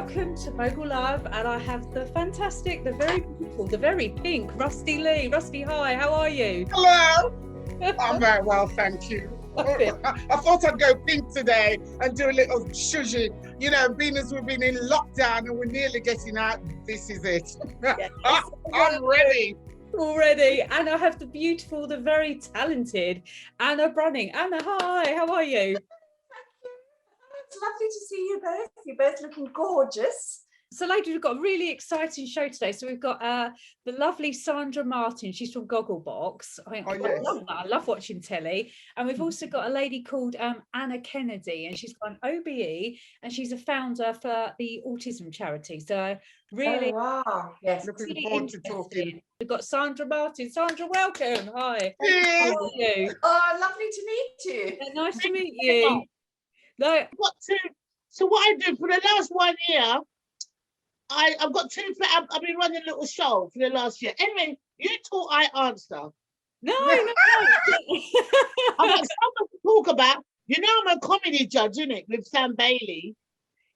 welcome to Bogle Love, and I have the fantastic, the very beautiful, the very pink Rusty Lee. Rusty, hi, how are you? Hello. I'm very well, thank you. I thought I'd go pink today and do a little shushy. You know, being as we've been in lockdown and we're nearly getting out, this is it. Yes. I'm ready. Already, and I have the beautiful, the very talented Anna Brunning. Anna, hi, how are you? It's lovely to see you both. You're both looking gorgeous. So, ladies, we've got a really exciting show today. So we've got the lovely Sandra Martin. She's from Gogglebox. I love that. I love watching telly. And we've also got a lady called Anna Kennedy, and she's got an OBE, and she's a founder for the autism charity. So really, wow, yes, looking forward to talking. We've got Sandra Martin. Sandra, welcome. Hi. Yeah. How are you? Oh, lovely to meet you. Nice to meet you. No. So what I do for the last 1 year, I've got I've been running a little show for the last year. Anyway, you talk, I answer. No. I've got something to talk about. You know, I'm a comedy judge, isn't it, with Sam Bailey?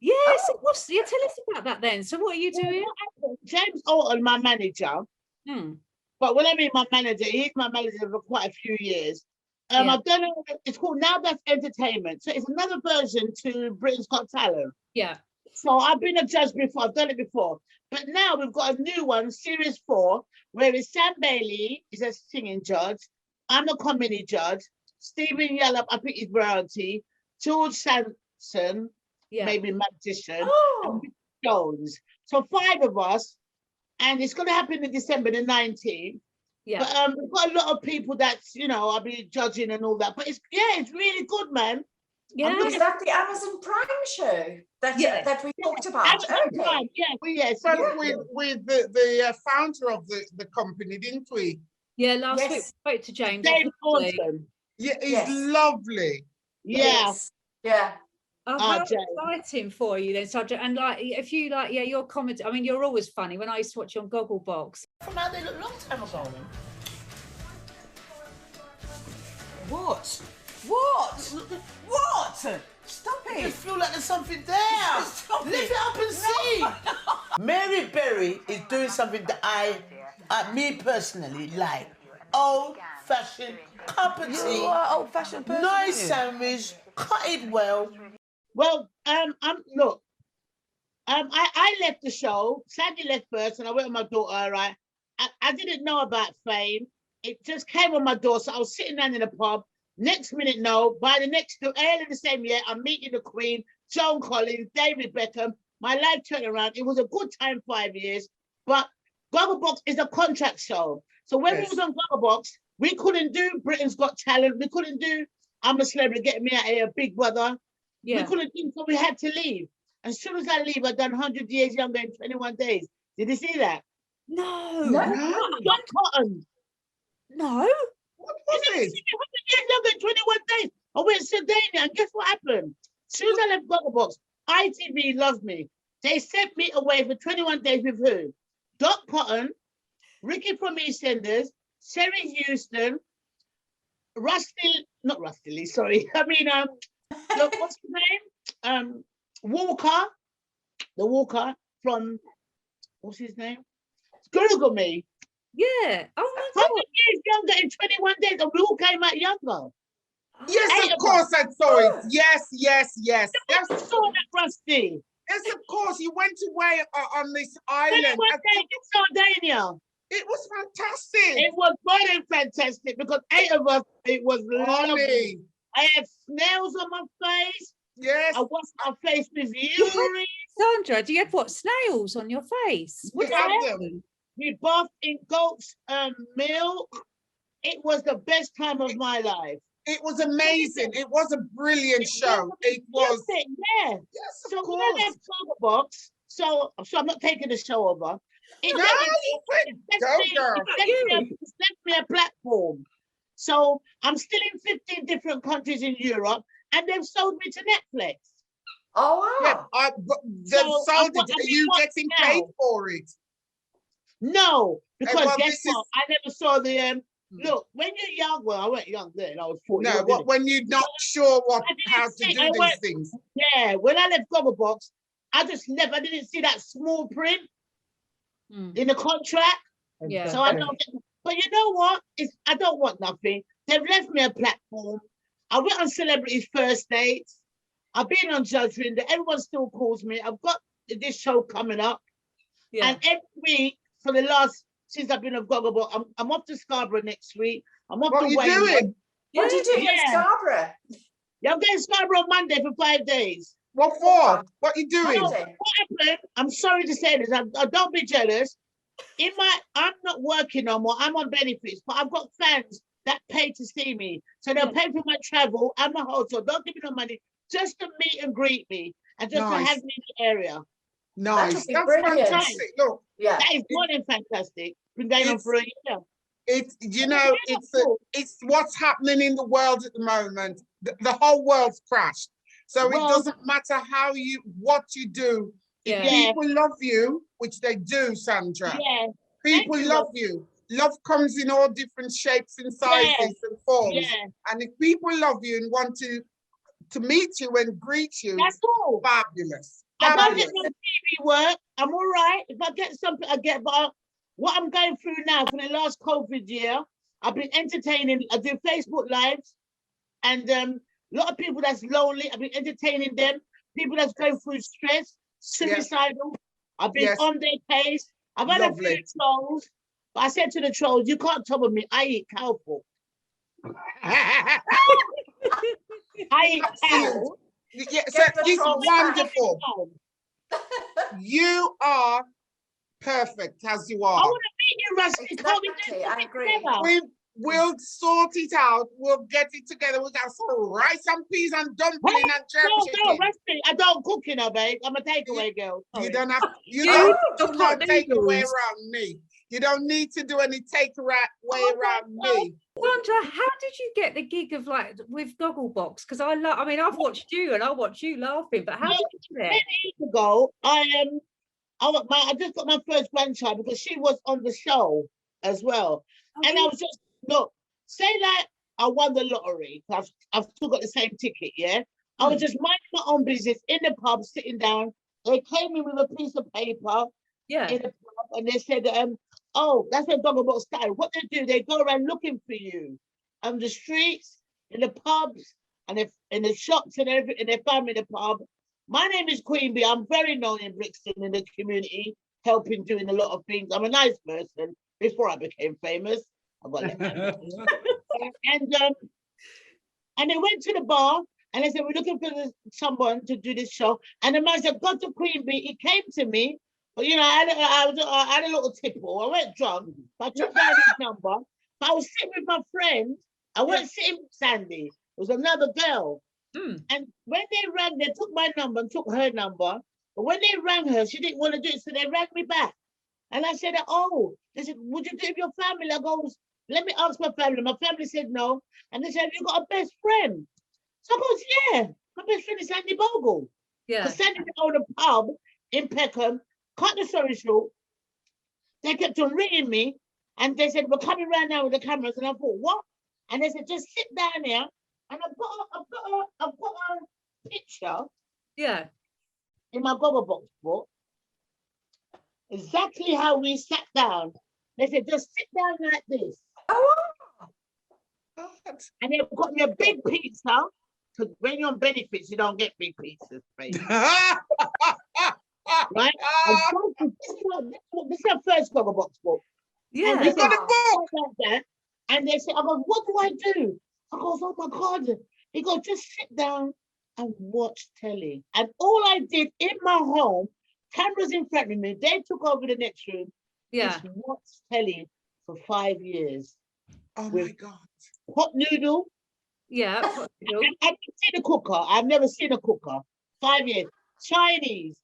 Yes, tell us about that then. So what are you doing? James Alton, my manager. But when I mean my manager, he's my manager for quite a few years. I've done it's called Now That's Entertainment. So it's another version to Britain's Got Talent. Yeah. So I've been a judge before, I've done it before. But now we've got a new one, Series 4, where it's Sam Bailey is a singing judge. I'm a comedy judge. Stephen Yallop, I think he's variety. George Sanson, maybe magician. And Rick Jones. So 5 of us. And it's going to happen in December the 19th. Yeah. But we've got a lot of people that's, you know, I'll be judging and all that. But it's really good, man. Yeah. Is that the Amazon Prime show that we talked about? Amazon Prime, we spoke with the founder of the company, didn't we? Yeah, last week we spoke to James. James Alton. Yeah, he's lovely. Yes. Yeah. Oh, how exciting for you then, Sandra. And like, if you like, your comedy, I mean, you're always funny. When I used to watch you on Gogglebox. From out there a long time ago. What? What? What? Stop it. I feel like there's something there. Lift it up and see. Mary Berry is doing something that me personally like. Old-fashioned cup of tea. You are old-fashioned person. Nice sandwich, cut it well. Well, I left the show. Sandy left first, and I went with my daughter. Right, I didn't know about fame. It just came on my door, so I was sitting down in a pub. Next minute, no. By the next early the same year, I'm meeting the Queen, Joan Collins, David Beckham. My life turned around. It was a good time, 5 years. But Gogglebox is a contract show. So when we was on Gogglebox, we couldn't do Britain's Got Talent. We couldn't do I'm a Celebrity, Get Me Out of Here, Big Brother. Yeah. We couldn't do, so we had to leave. As soon as I leave, I've done 100 Years Younger in 21 days. Did you see that? No. John Cotton. No. What was it? 100 Years Younger in 21 days. I went to Sardinia, and guess what happened? As soon as I left Gogglebox, ITV loved me. They sent me away for 21 days with who? Doc Cotton, Ricky from EastEnders, Sherry Houston, not Rusty Lee, sorry. I mean, look, what's his name? Walker, the Walker from, what's his name? Google me. Yeah. Oh my God. 100 Years Younger in 21 days, and we all came out younger. Yes, of course I saw it. Yes. Yes, I saw that, Rusty. Yes, of course. You went away on this island. 21 days in Sardinia. It was fantastic. It was more than fantastic because 8 of us, it was lovely. I had snails on my face. Yes. I washed my face with urine. Sandra, do you have what? Snails on your face? We had them. We bathed in goat's milk. It was the best time of my life. It was amazing. It was a brilliant show. It was. Yes, of course. When I left Gogglebox, so I'm not taking the show over. It left me a platform. So I'm still in 15 different countries in Europe, and they've sold me to Netflix. Oh, wow. Yeah, they've sold it. Are you getting paid for it? No, because guess what? I never saw the look, when you're young, well, I wasn't young then, I was 40. No, when you're not sure how to do these things. Yeah, when I left Gogglebox, I just left. I didn't see that small print in the contract. Yeah. So I don't get, but you know what? I don't want nothing. They've left me a platform. I went on Celebrities First Dates. I've been on Judge Rinder. Everyone still calls me. I've got this show coming up. Yeah. And every week since I've been on Gogglebox, I'm off to Scarborough next week. I'm off What to are you Wayne. doing? What are you doing in Scarborough? Yeah, I'm going to Scarborough on Monday for 5 days. What for? What are you doing? What happened? I'm sorry to say this. I don't be jealous. I'm not working no more. I'm on benefits, but I've got fans that pay to see me. So they'll pay for my travel and my hotel. Don't give me no money, just to meet and greet me and just to have me in the area. Nice. That's fantastic. Look, that is more than fantastic. Been going on for a year. It's what's happening in the world at the moment. The whole world's crashed. So it doesn't matter what you do. If people love you, which they do, Sandra. Yeah. People love you. Love comes in all different shapes and sizes and forms. Yeah. And if people love you and want to meet you and greet you, that's cool. Fabulous. I don't get no TV work. I'm all right. If I get something, I get. But what I'm going through now for the last COVID year, I've been entertaining. I do Facebook Lives, and a lot of people that's lonely. I've been entertaining them. People that's going through stress, suicidal. I've been on their case. I've had a few trolls, but I said to the trolls, "You can't trouble me. I eat cow pork. I eat cow." Yeah, so it's wonderful. You are perfect as you are. I want to meet you, Rusty. Exactly, I agree. We'll sort it out. We'll get it together. We'll have some rice and peas and dumpling and jerk chicken. No, Rusty, I don't cook, you know, babe. I'm a takeaway girl. Sorry. You don't have. You don't do no takeaway around me. You don't need to do any takeaway around me. Sandra, how did you get the gig of with Gogglebox? Because I've watched you and I watch you laughing, but how did you do it? 10 years ago, I just got my first grandchild because she was on the show as well. And I was just, look, say like I won the lottery. I've still got the same ticket, yeah? I was just minding my own business in the pub, sitting down. They came in with a piece of paper in the pub and they said, oh, that's where Gogglebox started. What they do, they go around looking for you on the streets, in the pubs, and in the shops and everything, and they found me in the pub. My name is Queen Bee. I'm very known in Brixton in the community, helping, doing a lot of things. I'm a nice person before I became famous. I got and they went to the bar and they said, we're looking for someone to do this show. And the man said, "Got to Queen Bee." He came to me. But you know, I had a little tipple. I went drunk. I took down his number. But I was sitting with my friend. I wasn't sitting with Sandy. It was another girl. And when they rang, they took my number and took her number. But when they rang her, she didn't want to do it, so they rang me back. And I said, "Oh," they said, "Would you do it with your family?" I goes, "Let me ask my family." My family said no. And they said, "Have you got a best friend?" So I goes, "Yeah, my best friend is Sandy Bogle." Yeah. Because Sandy owned a pub in Peckham. Cut the story short, they kept on ringing me and they said, "We're coming round now with the cameras." And I thought, what? And they said, "Just sit down here." And I've got a picture in my Gogglebox book, exactly how we sat down. They said, "Just sit down like this." And they've got me a big pizza, because when you're on benefits, you don't get big pizzas, baby. Right? This is our first Gogglebox book. Yeah. And they got a book like that. And they said, I go, "What do I do?" I goes, "Oh my God." He goes, "Just sit down and watch telly." And all I did in my home, cameras in front of me, they took over the next room. Just watch telly for 5 years. Oh my God. Hot noodle. Yeah. I haven't seen a cooker. I've never seen a cooker. 5 years. Chinese.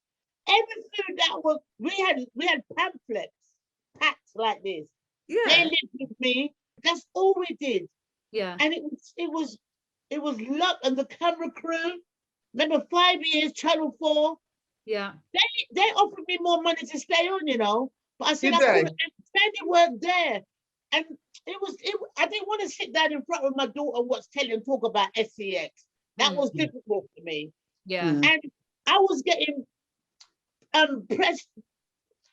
Every food that was, we had pamphlets packed like this. Yeah. They lived with me. That's all we did. Yeah. And it was luck. And the camera crew. Remember, 5 years, Channel 4. Yeah. They offered me more money to stay on, you know. But I said I couldn't. Sandy weren't there. And I didn't want to sit down in front of my daughter and watch telly and talk about SCX. That was difficult for me. Yeah. And I was getting press.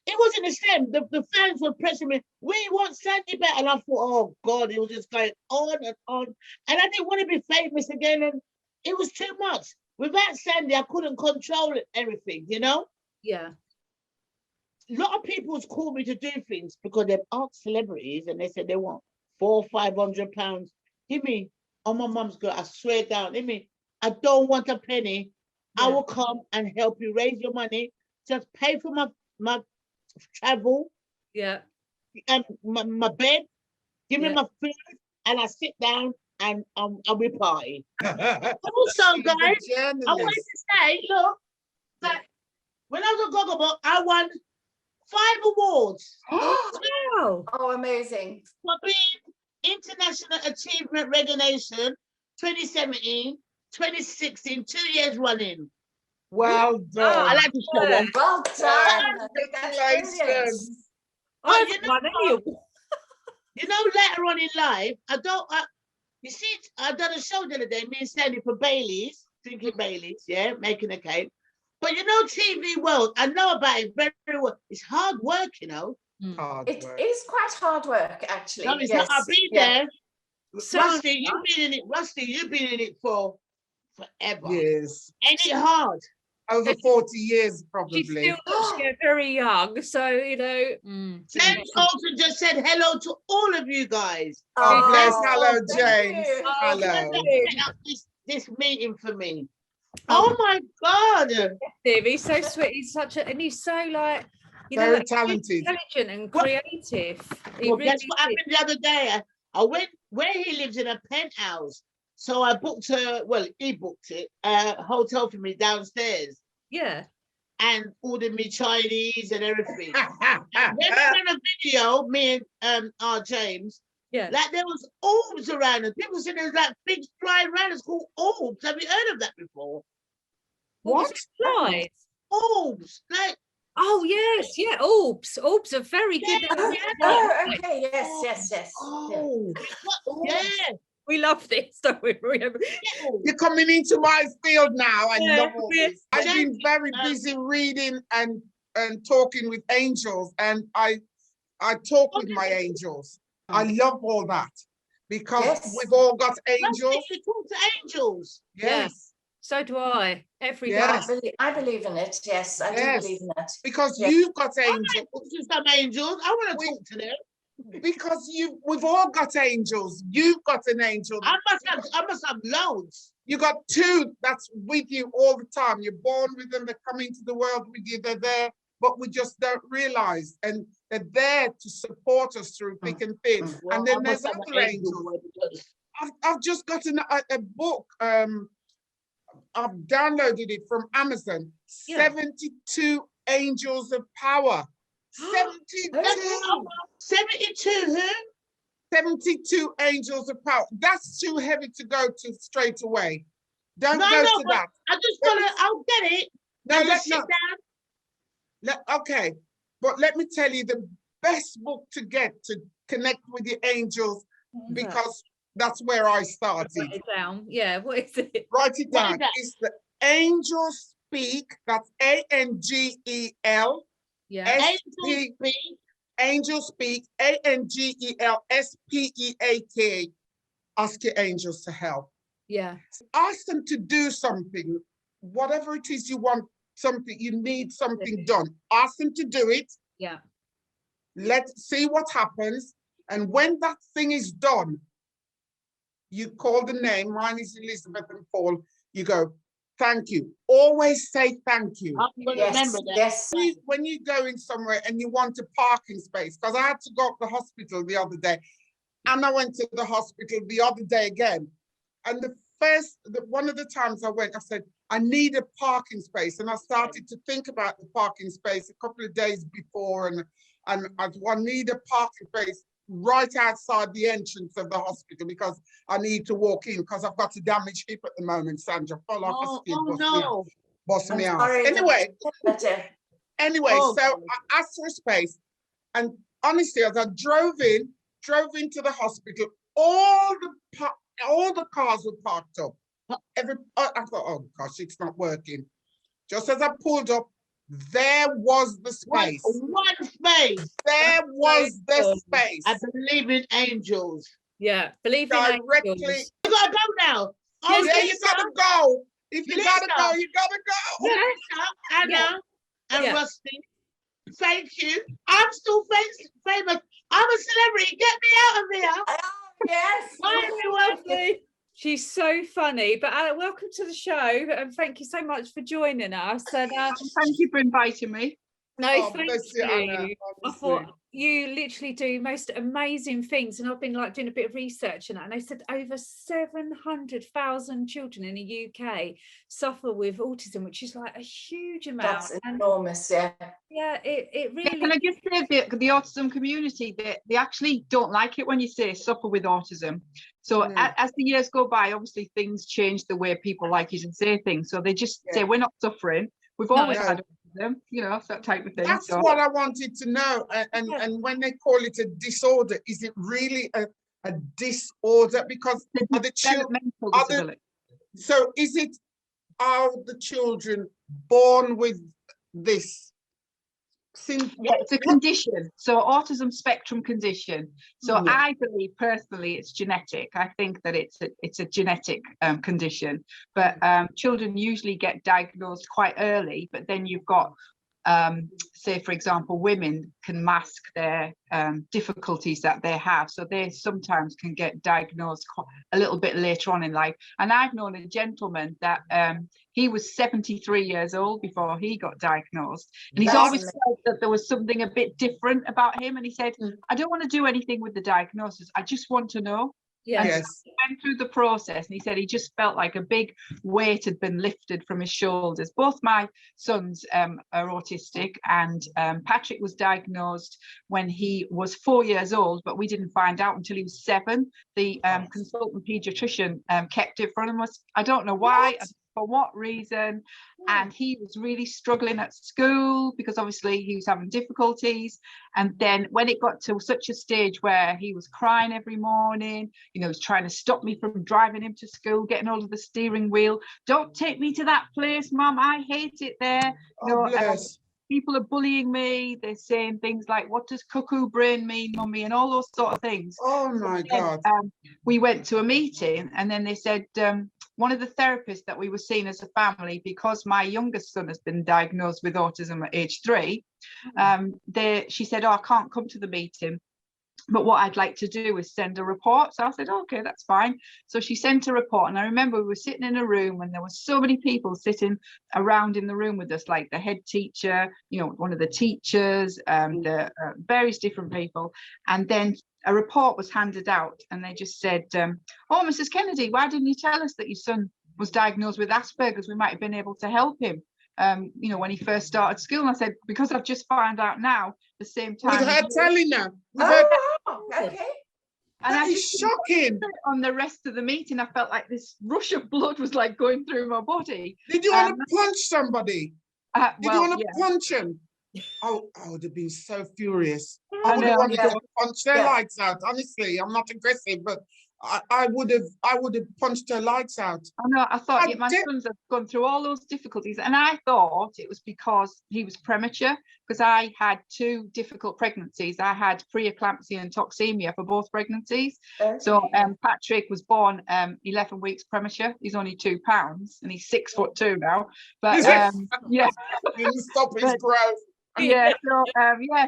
It wasn't the same. The fans were pressing me. We want Sandy back, and I thought, oh God, it was just going on and on. And I didn't want to be famous again, and it was too much. Without Sandy, I couldn't control everything, you know? Yeah. A lot of people has called me to do things because they've asked celebrities and they said they want £400-500. Give me, oh my mum's girl, I swear down, give me, I don't want a penny. Yeah. I will come and help you raise your money. Just pay for my travel. Yeah. And my bed, give me my food, and I sit down and we party. Also, guys, I wanted to say, look, that when I was at Gogglebox, I won 5 awards. Wow. Oh, amazing. For being International Achievement Recognition 2017, 2016, 2 years running. Well done. I like to show off. Well done. Congratulations. I've you know won any award. You know, later on in life, you see, I done a show the other day, me and Sandy for Bailey's, drinking Bailey's, yeah, making a cake. But you know, TV world, I know about it very, very well. It's hard work, you know. Hard It work. is quite hard work, actually. No, it's Yes. not. I've been Yeah. there. Rusty, you've been in it. Rusty, you've been in it for forever. Yes. Ain't it hard? Over 40 years, She probably. still looks very young, so you know. James Olsen just said hello to all of you guys. God bless. Hello, thank James. you. Hello. Set up this meeting for me. Oh my God. Steve, he's so sweet. He's such a, and he's so like, you know, Very like, talented. intelligent and creative. He Well, really guess what is. happened the other day? I went where he lives in a penthouse. So I booked he booked it, a hotel for me downstairs Yeah. and ordered me Chinese and everything. And when I done a video, me and James, Yeah. like there was orbs around us. People said there's like big flying around us called orbs. Have you heard of that before? What? Flies. Orbs, like Oh yes, yeah. Orbs. Orbs are very good. Oh, okay. Yes. Oh, yeah. We love this, don't we? you're coming into my field now. I Yeah, love all yeah. this. I've been very busy reading and talking with angels, and I talk with my angels. I love all that because Yes. we've all got angels. You talk to angels. Yes. So do I. Every day. Yes. I believe in it. Yes, I do Yes. believe in it. Because Yes. you've got I angels. like talk to some angels. I want to talk to them. Because we've all got angels. You've got an angel. I must have loads. You got 2 that's with you all the time. You're born with them, they come into the world with you, they're there, but we just don't realize. And they're there to support us through thick and thin. Well, and then I there's must have other an angels. because I've just gotten a book. I've downloaded it from Amazon. Yeah. 72 Angels of Power. 72. 72 who? 72 Angels of Power. That's too heavy to go to straight away. Don't No, go no, to but that. I just gotta, I'll get it. No, I'll let's just sit not. down. Okay, but let me tell you the best book to get to connect with the angels, because that's where I started. Write it down. Yeah. What is it? Write it What is down. that? It's the Angels Speak. That's ANGEL. Yeah. SP. Angels Speak. ANGELSPEAK. Ask your angels to help. Yeah. Ask them to do something, whatever it is you want, something you need something done. Ask them to do it. Yeah. Let's see what happens. And when that thing is done, you call the name. Mine is Elizabeth and Paul. You go, thank you. Always say thank you. I'm gonna remember that. Yes. When you go in somewhere and you want a parking space, because I had to go to the hospital the other day, and I went to the hospital the other day again. And one of the times I went, I said, I need a parking space. And I started to think about the parking space a couple of days before. And I need a parking space right outside the entrance of the hospital because I need to walk in because I've got a damaged hip at the moment, Sandra. Full off a skin, bust me out. Anyway, Oh, so I asked for a space. And honestly, as I drove into the hospital, all the cars were parked up. I thought, oh gosh, it's not working. Just as I pulled up, there was the space. One space. There was the space. I believe in angels. Yeah, believe in Directly. angels. You gotta go now. Oh, Yeah, you gotta go. If you gotta Lisa. go, you gotta go. Lisa, Anna, and Yeah. Rusty, thank you. I'm still famous. I'm a celebrity. Get me out of here. Oh, yes. Bye, everyone. She's so funny. But welcome to the show, and thank you so much for joining us. And thank you for inviting me. no, Oh, thank bless you. you, Anna, I honestly. thought you literally do most amazing things, and I've been like doing a bit of research and that, and they said over 700,000 children in the UK suffer with autism, which is like a huge amount. That's enormous, yeah. Yeah, it really. Can I just say the autism community, they actually don't like it when you say suffer with autism. So as the years go by, obviously things change the way people like you to say things. So they just say we're not suffering. We've always had autism, you know, that type of thing. That's what I wanted to know. And when they call it a disorder, is it really a disorder? Because are the children, so is it, are the children born with this? Yeah, it's a condition. So autism spectrum condition. So I believe personally it's genetic. I think that it's a genetic condition, but children usually get diagnosed quite early, but then you've got say for example women can mask their difficulties that they have, so they sometimes can get diagnosed a little bit later on in life. And I've known a gentleman that he was 73 years old before he got diagnosed, and he's always felt that there was something a bit different about him, and he said, I don't want to do anything with the diagnosis, I just want to know. Yes. So he went through the process, and he said he just felt like a big weight had been lifted from his shoulders. Both my sons are autistic, and Patrick was diagnosed when he was 4 years old, but we didn't find out until he was 7. The consultant paediatrician kept it from us. I don't know why. For what reason. And he was really struggling at school because obviously he was having difficulties. And then when it got to such a stage where he was crying every morning, you know, he's trying to stop me from driving him to school, getting hold of the steering wheel. Don't take me to that place, Mum, I hate it there. You know, people are bullying me. They're saying things like, what does cuckoo brain mean, Mummy, and all those sort of things. Oh my God. We went to a meeting, and then they said, one of the therapists that we were seeing as a family, because my youngest son has been diagnosed with autism at age 3, she said, oh, I can't come to the meeting, but what I'd like to do is send a report. So I said, okay, that's fine. So she sent a report, and I remember we were sitting in a room and there were so many people sitting around in the room with us, like the head teacher, you know, one of the teachers, the various different people. And then a report was handed out, and they just said, oh, Mrs. Kennedy, why didn't you tell us that your son was diagnosed with Asperger's? We might have been able to help him, you know, when he first started school. And I said, because I've just found out now, the same time. With her telling her. Okay. And that I is shocking. On the rest of the meeting, I felt like this rush of blood was like going through my body. Did you want to punch somebody? Did you want to punch him? Oh, I would have been so furious. I would have wanted to punch their lights out. Honestly, I'm not aggressive, but I would have punched her lights out. I know. I thought my sons have gone through all those difficulties, and I thought it was because he was premature. Because I had 2 difficult pregnancies. I had preeclampsia and toxemia for both pregnancies. So Patrick was born 11 weeks premature. He's only 2 pounds, and he's 6'2" now. But yeah, didn't stop his growth. Yeah,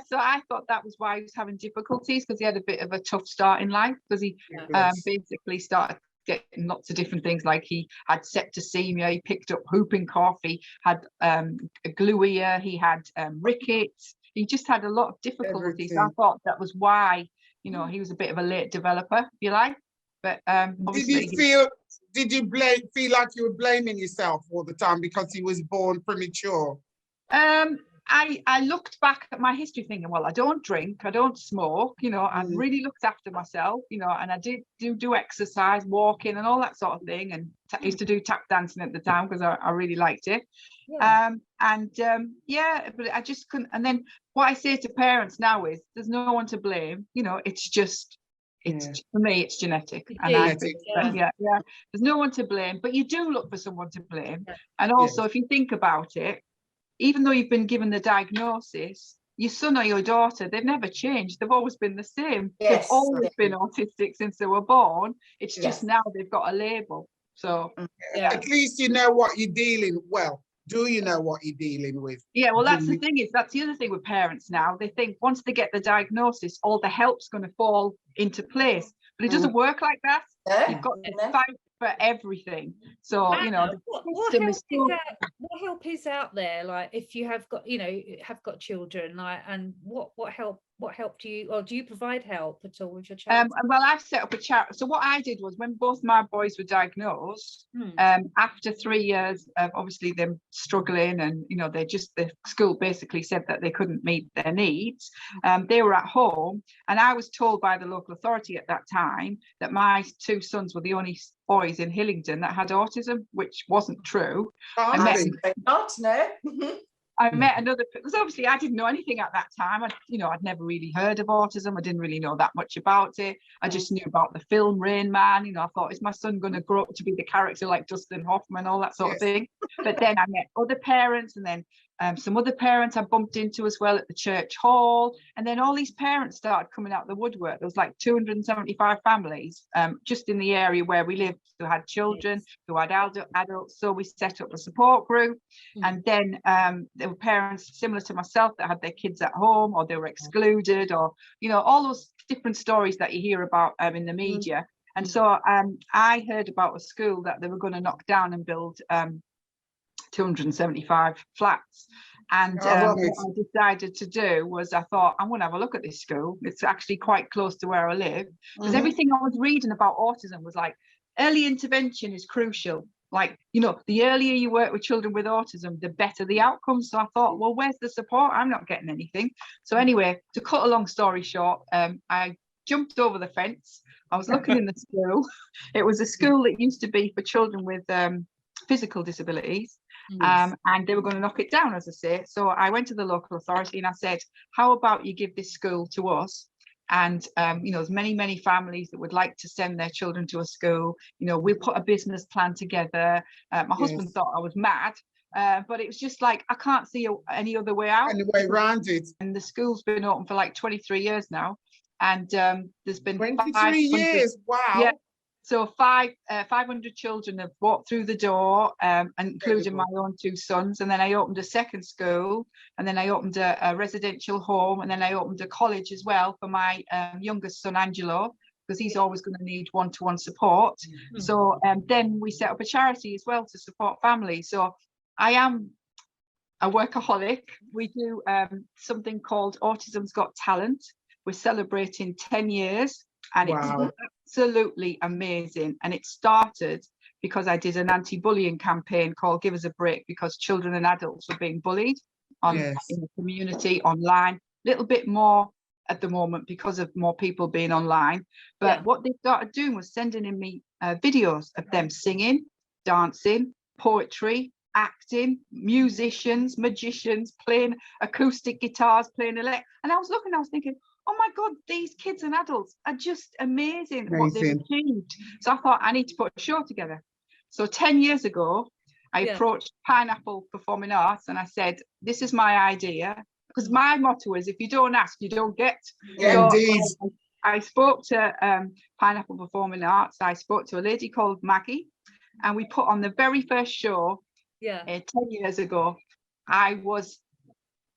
so I thought that was why he was having difficulties, because he had a bit of a tough start in life, because he basically started getting lots of different things, like he had septicemia, he picked up whooping cough, he had a glue ear, he had rickets, he just had a lot of difficulties. I thought that was why, you know, he was a bit of a late developer, if you like. But obviously, did you feel like you were blaming yourself all the time because he was born premature? I looked back at my history thinking, well, I don't drink, I don't smoke, you know, I really looked after myself, you know, and I did do exercise, walking and all that sort of thing. And I used to do tap dancing at the time because I really liked it. But I just couldn't. And then what I say to parents now is there's no one to blame, you know, it's just, for me, it's genetic. And I think there's no one to blame, but you do look for someone to blame. And also, if you think about it, even though you've been given the diagnosis, your son or your daughter, they've never changed. They've always been the same. Yes. They've always been autistic since they were born. It's just Yes. now they've got a label. So Yeah. At least you know what you're dealing. Well, do you know what you're dealing with? yeah, well, that's Do the you- thing, is that's the other thing with parents now. They think once they get the diagnosis, all the help's going to fall into place. But it doesn't work like that. No, You've got to no. fight for everything. So, you know, Anna, the what system help is so what help is out there? Like, if you have got, have got children, like, and what help do you, or do you provide help at all with your child? well, I've set up a charity. So what I did was, when both my boys were diagnosed, after 3 years of obviously them struggling, and the school basically said that they couldn't meet their needs, they were at home, and I was told by the local authority at that time that my 2 sons were the only boys in Hillingdon that had autism, which wasn't true. I met another, because obviously I didn't know anything at that time. I'd never really heard of autism. I didn't really know that much about it. I just knew about the film Rain Man. I thought, is my son going to grow up to be the character like Dustin Hoffman, all that sort of thing? But then I met other parents, and then some other parents I bumped into as well at the church hall. And then all these parents started coming out of the woodwork. There was like 275 families just in the area where we lived who had children, who had adults. So we set up a support group. And then there were parents similar to myself that had their kids at home, or they were excluded, or, all those different stories that you hear about in the media. And so I heard about a school that they were going to knock down and build 275 flats. And what I decided to do was, I thought, I'm going to have a look at this school. It's actually quite close to where I live, because everything I was reading about autism was like, early intervention is crucial. Like, the earlier you work with children with autism, the better the outcomes. So I thought, well, where's the support? I'm not getting anything. So anyway, to cut a long story short, I jumped over the fence. I was looking in the school. It was a school that used to be for children with physical disabilities. And they were going to knock it down, as I say. So I went to the local authority and I said, how about you give this school to us? And there's many families that would like to send their children to a school. We'll put a business plan together. My husband thought I was mad, but it was just like, I can't see any other way out. Any way around it. And the school's been open for like 23 years now, and there's been 23 years. Wow. Yeah. So 500 children have walked through the door, including my own 2 sons. And then I opened a second school, and then I opened a residential home, and then I opened a college as well for my youngest son, Angelo, because he's always going to need one-to-one support. So then we set up a charity as well to support families. So I am a workaholic. We do something called Autism's Got Talent. We're celebrating 10 years. And it's absolutely amazing. And it started because I did an anti-bullying campaign called Give Us a Break, because children and adults were being bullied in the community, online, a little bit more at the moment because of more people being online. But what they started doing was sending in me videos of them singing, dancing, poetry, acting, musicians, magicians, playing acoustic guitars, playing electric. And I was looking, I was thinking, oh my God, these kids and adults are just amazing what they've achieved. So I thought, I need to put a show together. So 10 years ago, I approached Pineapple Performing Arts and I said, this is my idea. Because my motto is, if you don't ask, you don't get. Yeah, so indeed. I spoke to Pineapple Performing Arts. I spoke to a lady called Maggie, and we put on the very first show 10 years ago. I was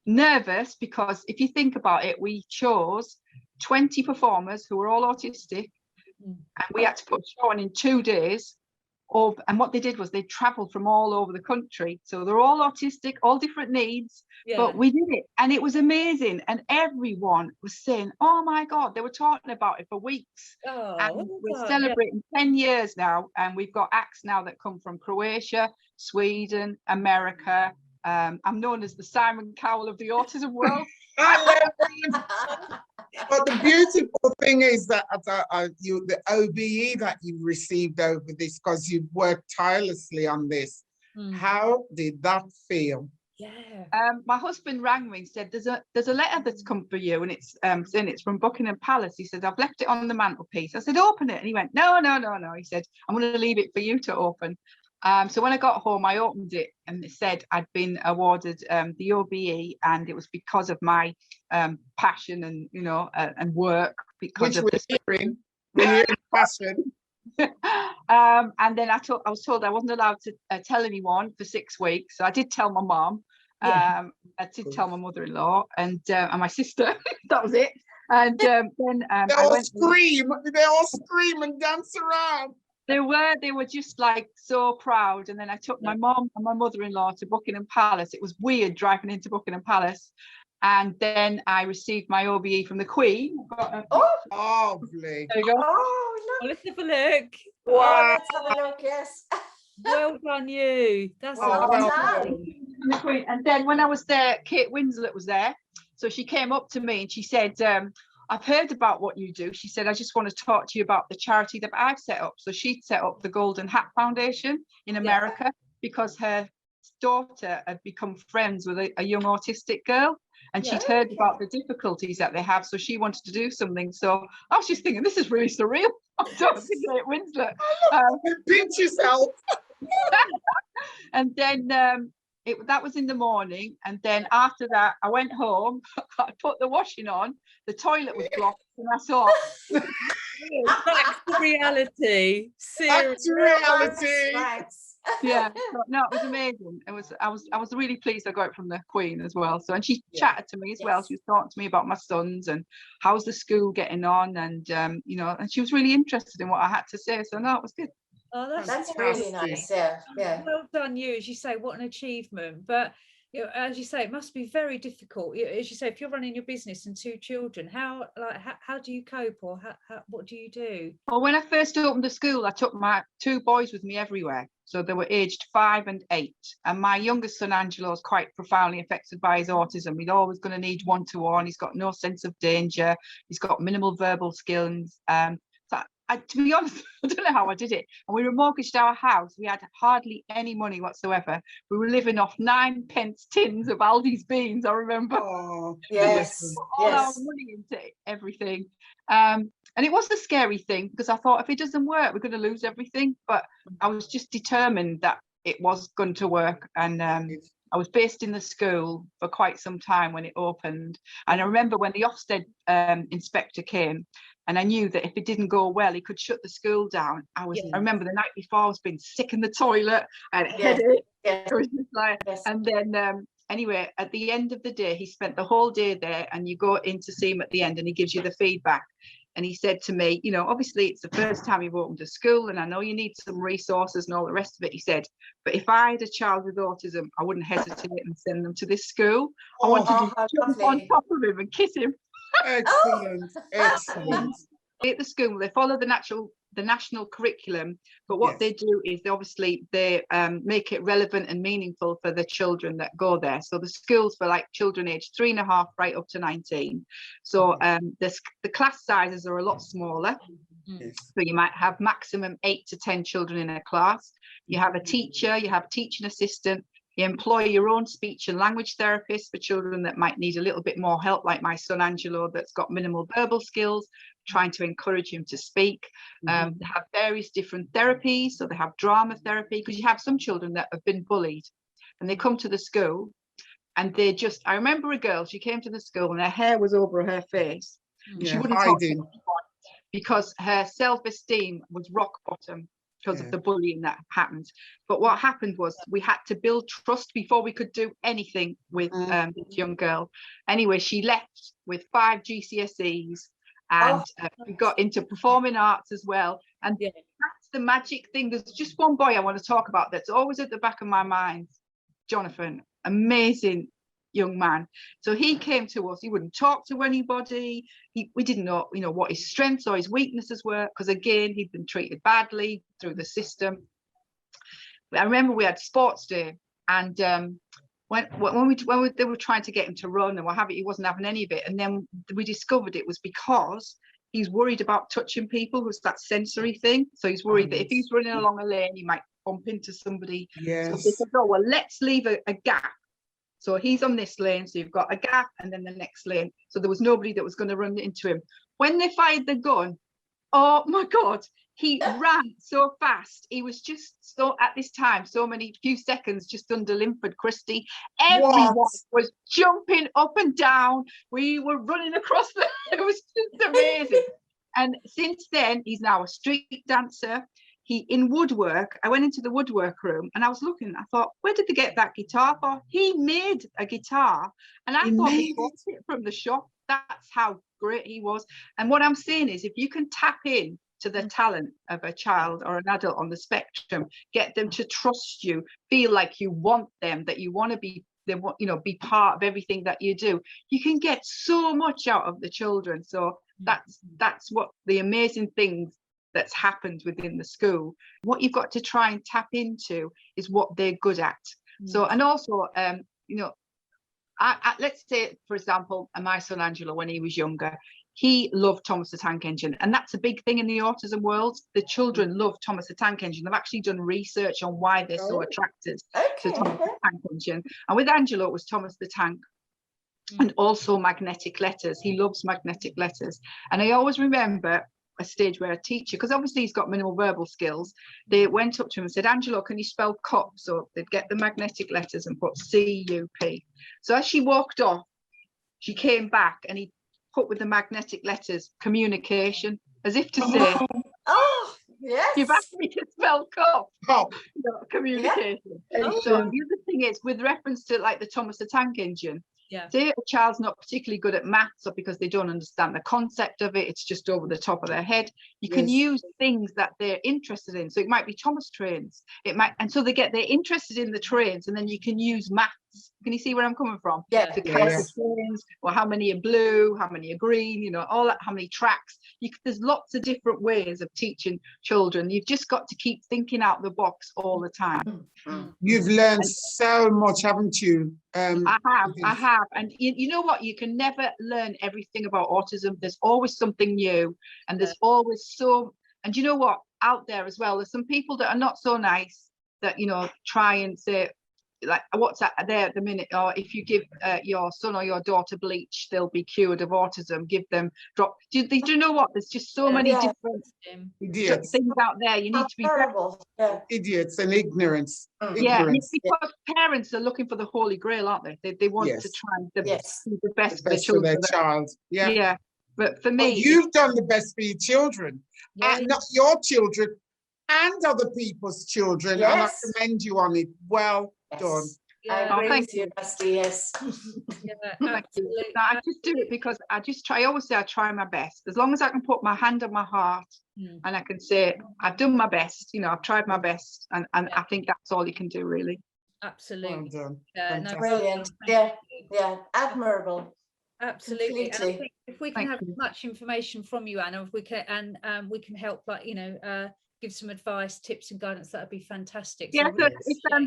nervous because if you think about it, we chose 20 performers who were all autistic, and we had to put a show on in 2 days. And what they did was they traveled from all over the country. So they're all autistic, all different needs, but we did it. And it was amazing. And everyone was saying, oh my God, they were talking about it for weeks. And we're celebrating 10 years now. And we've got acts now that come from Croatia, Sweden, America. I'm known as the Simon Cowell of the autism world. But the beautiful thing is that the OBE that you've received over this, because you've worked tirelessly on this. How did that feel? My husband rang me and said, there's a letter that's come for you, and it's from Buckingham Palace. He said, I've left it on the mantelpiece. I said, open it. And he went, no. He said, I'm going to leave it for you to open. So when I got home, I opened it and it said I'd been awarded the OBE, and it was because of my passion and and work because Which of we're this. hearing. We're hearing passion. And then I was told I wasn't allowed to tell anyone for 6 weeks. So I did tell my mom. Yeah. I did tell my mother-in-law and my sister. That was it. And then They all scream. They all scream and dance around. They were just like so proud. And then I took my mom and my mother-in-law to Buckingham Palace. It was weird driving into Buckingham Palace. And then I received my OBE from the Queen. Oh, lovely. There you go. oh, look. Let's have a look. Wow, let's have a look, yes. Well done, you. That's Well amazing. From the Queen. And then when I was there, Kate Winslet was there. So she came up to me and she said, I've heard about what you do. She said, I just want to talk to you about the charity that I've set up. So she'd set up the Golden Hat Foundation in America because her daughter had become friends with a young autistic girl. And she'd heard about the difficulties that they have. So she wanted to do something. So I was just thinking, this is really surreal. I'm talking to Kate Winslet. Pinch yourself. And then that was in the morning. And then after that, I went home. I put the washing on. The toilet was blocked. And I thought, Back to reality. Back to reality. Thanks. yeah, no, it was amazing. I was really pleased I got it from the Queen as well. So, and she chatted to me as well. She was talking to me about my sons and how's the school getting on, and and she was really interested in what I had to say. So no, it was good. Oh, That's really nice. Yeah. Well done, you. As you say, what an achievement. But as you say, it must be very difficult. As you say, if you're running your business and 2 children, how do you cope, or what do you do? Well, when I first opened the school, I took my 2 boys with me everywhere. So they were aged 5 and 8. And my youngest son, Angelo, is quite profoundly affected by his autism. He's always going to need one-to-one. He's got no sense of danger. He's got minimal verbal skills. So to be honest, I don't know how I did it. And we remortgaged our house. We had hardly any money whatsoever. We were living off 9p tins of Aldi's beans, I remember. Oh, Yes. All our money into everything. And it was a scary thing because I thought if it doesn't work, we're going to lose everything. But I was just determined that it was going to work. And I was based in the school for quite some time when it opened. And I remember when the Ofsted inspector came, and I knew that if it didn't go well, he could shut the school down. I remember the night before, I was being sick in the toilet and headache. It was just like, and then anyway, at the end of the day, he spent the whole day there, and you go in to see him at the end and he gives you the feedback. And he said to me, obviously it's the first time you've opened a school and I know you need some resources and all the rest of it. He said, but if I had a child with autism, I wouldn't hesitate and send them to this school. I wanted to jump on top of him and kiss him. Excellent. Excellent. At the school, they follow the national curriculum, but what they do is they make it relevant and meaningful for the children that go there. So the schools for like children aged 3.5 right up to 19. So the class sizes are a lot smaller. Yes. So you might have maximum 8 to 10 children in a class. You have a teacher, you have a teaching assistant. You employ your own speech and language therapist for children that might need a little bit more help, like my son Angelo, that's got minimal verbal skills, trying to encourage him to speak. They have various different therapies. So they have drama therapy, because you have some children that have been bullied and they come to the school and I remember a girl, she came to the school and her hair was over her face. She wouldn't talk to anyone because her self-esteem was rock bottom. Because of the bullying that happened. But what happened was we had to build trust before we could do anything with this young girl. Anyway, she left with 5 GCSEs and we got into performing arts as well. And that's the magic thing. There's just one boy I want to talk about that's always at the back of my mind. Jonathan, amazing young man. So he came to us, he wouldn't talk to anybody. We didn't know, what his strengths or his weaknesses were, because again, he'd been treated badly through the system. But I remember we had sports day, and when they were trying to get him to run and what have you, he wasn't having any of it. And then we discovered it was because he's worried about touching people. It was that sensory thing. So he's worried that if he's running along a lane, he might bump into somebody. Yes. So they said, oh, well, let's leave a gap. So he's on this lane, so you've got a gap and then the next lane. So there was nobody that was going to run into him. When they fired the gun, oh my God, He ran so fast. He was just so, at this time, so many few seconds just under Linford Christie. Everyone was jumping up and down. We were running across the, it was just amazing. And since then, he's now a street dancer. He in woodwork. I went into the woodwork room and I was looking. I thought, where did they get that guitar for? He made a guitar, and I thought he bought it from the shop. That's how great he was. And what I'm saying is, if you can tap in to the talent of a child or an adult on the spectrum, get them to trust you, feel like you want them, that you want to be, they want, you know, be part of everything that you do. You can get so much out of the children. So that's what the amazing things that's happened within the school. What you've got to try and tap into is what they're good at. So, and also, you know, let's say, for example, my son Angelo, when he was younger, he loved Thomas the Tank Engine, and that's a big thing in the autism world. The children love Thomas the Tank Engine. They've actually done research on why they're so attracted to Thomas the Tank Engine. And with Angelo, it was Thomas the Tank, and also magnetic letters. He loves magnetic letters. And I always remember a stage where a teacher, because obviously he's got minimal verbal skills, they went up to him and said, Angelo, can you spell cup? So they'd get the magnetic letters and put C-U-P. So as she walked off, she came back and he put with the magnetic letters communication, as if to say, oh yes, you've asked me to spell cup. Communication. So the other thing is, with reference to like the Thomas the Tank Engine, say a child's not particularly good at maths, or because they don't understand the concept of it, it's just over the top of their head, you can use things that they're interested in. So it might be Thomas trains, it might, and so they're interested in the trains, and then you can use maths. Can you see where I'm coming from? To count the trains, or how many are blue, how many are green, you know, all that, how many tracks. There's lots of different ways of teaching children. You've just got to keep thinking out the box all the time. You've learned so much, haven't you? I have. And you know what? You can never learn everything about autism. There's always something new, and there's always and you know what? Out there as well, there's some people that are not so nice that, you know, try and say, like, what's that there at the minute, or if you give your son or your daughter bleach, they'll be cured of autism. Give them drop. Do you know what? There's just so many different things out there. You need to be terrible. Idiots and ignorance. It's because parents are looking for the holy grail, aren't they? They want to try and do the best for their child. But for me, you've done the best for your children, and not your children and other people's children, and I commend you on it. Well done. I agree with you, Rusty. Yes. Absolutely. I just do it because I always say I try my best. As long as I can put my hand on my heart and I can say I've done my best, you know, I've tried my best, and I think that's all you can do, really. Absolutely. Well done. No, brilliant. Admirable. Absolutely. And I think if we can have as much information from you, Anna, if we can, and we can help, like, you know, give some advice, tips and guidance, that would be fantastic. So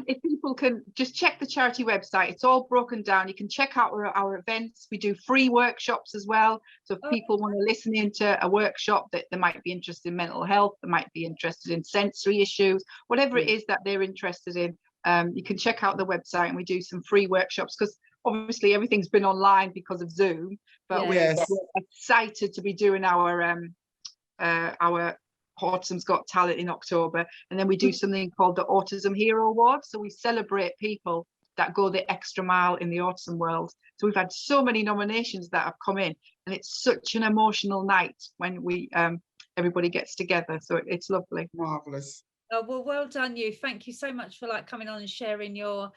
if people can just check the charity website, it's all broken down. You can check out our events. We do free workshops as well. So if people want to listen into a workshop, that they might be interested in mental health, they might be interested in sensory issues, whatever it is that they're interested in, you can check out the website, and we do some free workshops, because obviously everything's been online because of Zoom, but we're excited to be doing our Autism's Got Talent in October, and then we do something called the Autism Hero Award. So we celebrate people that go the extra mile in the autism world. So we've had so many nominations that have come in, and it's such an emotional night when we everybody gets together. So it's lovely. Marvelous. Oh, well done you. Thank you so much for coming on and sharing your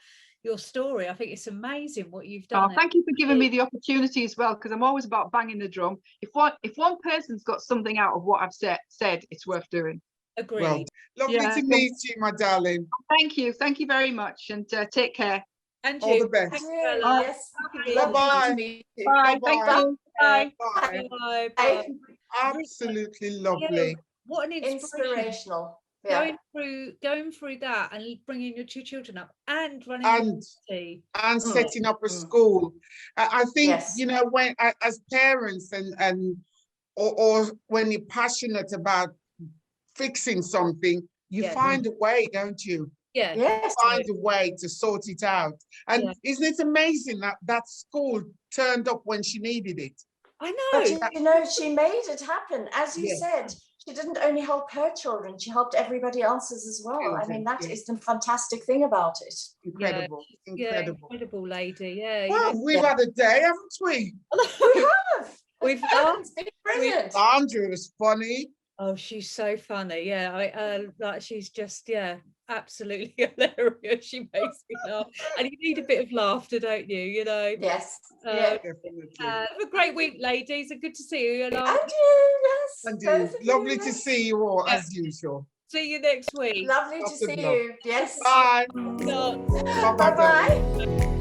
story. I think it's amazing what you've done. Oh, thank you for giving me the opportunity as well, because I'm always about banging the drum. If one person's got something out of what I've said, it's worth doing. Agreed. Well, lovely to meet you, my darling. Thank you very much, and take care. And all the best. Yes. Bye-bye. Bye. Thank you. Bye. Bye. Absolutely lovely. Yeah. What an inspirational. Going through that and bringing your two children up and running and setting up a school. I think you know, when as parents or when you're passionate about fixing something, you find a way, don't you? Find a way to sort it out. And isn't it amazing that school turned up when she needed it? I know. But you know, she made it happen. As you said, she didn't only help her children, she helped everybody else's as well. I mean, that Yeah. is the fantastic thing about it. Incredible, incredible. Yeah, incredible lady. Yeah. Well, we've had a day, haven't we? We have. We've It's been brilliant. Sandra is funny. Oh, she's so funny. Yeah, like she's just absolutely hilarious. She makes me laugh, and you need a bit of laughter, don't you? You know. Yes. Yeah. Definitely. Have a great week, ladies, and good to see you. And And you, yes. And both of you, lovely to yes. see you all, Yeah. as usual. see you next week. Lovely to Lots of see love. you. Yes. Bye. No. Bye-bye, darling. Bye-bye.